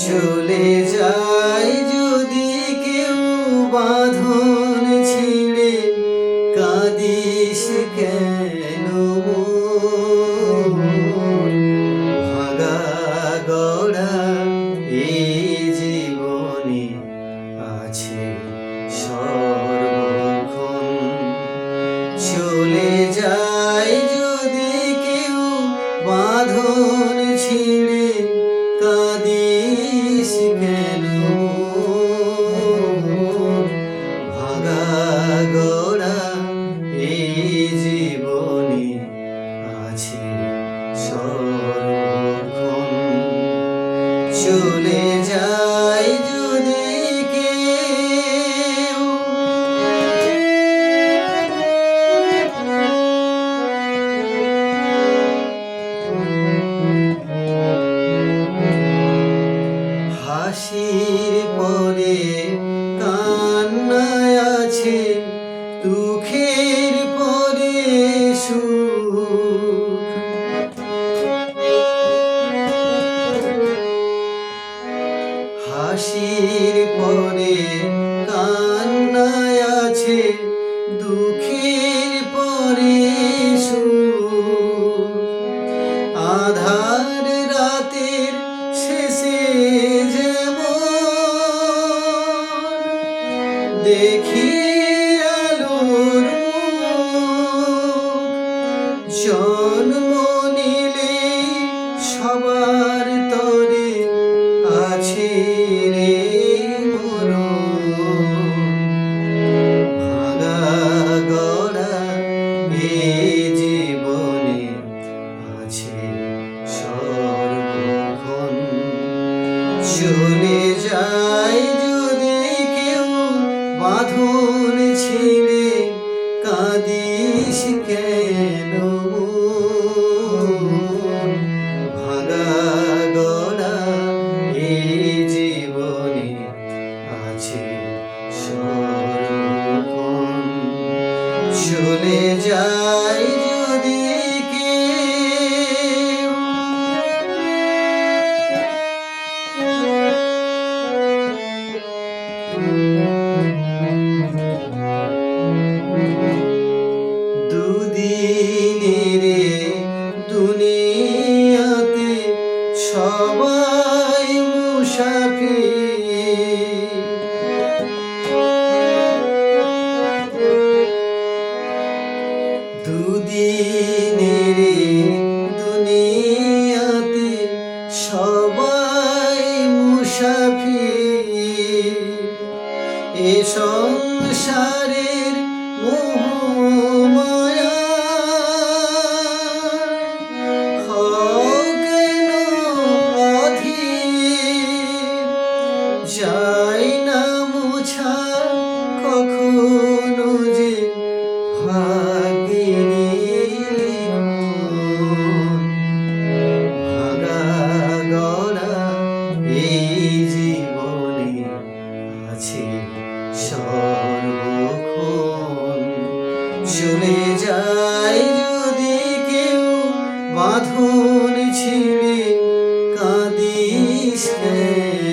চলে যায় যদি কেউ বাঁধন ছিঁড়ে, কাঁদিস কেন মন? ভাঙা গড়া এই জীবনে আছে সর্বক্ষণ। চলে যায় যদি কেউ বাঁধন ছিঁড়ে, কাঁদিস কেন? ভাঙা গড়া এই জীবনে আছে সর্বক্ষণ। চলে যায় যদি কেউ, হাসির পরে কান্নায় আছে, দুঃখের পরে সুখ। হাসির পরে কান্নায় আছে, দুঃখের পরে সুখ। আধার রাতের শেষে দেখি আলোর মুখ। জন্ম নিলে সবার তরে আছে রে মরণ। ভাঙা গড়া এই জীবনে আছে সর্বক্ষণ। চলে যায় যদি কেউ বাঁধন ছিঁড়ে, কাঁদিস কেন? ভাঙা গড়া এই জীবনে আছে সর্বক্ষণ। চলে যায় যদি কেউ, দুদিনের দুনিয়াতে সবাই মুসাফির। দুদিনের দুনিয়াতে সবাই মুসাফির। এ সংসারের মোহমায়া কেন অধীর? যায় না মোছা কখনো যে ভাগ্যের লিখন। ভাঙা গড়া এই জীবনে আছে সর্বক্ষণ। চলে যায় যদি কেউ বাঁধন ছিঁড়ে, কাঁদিস কেন?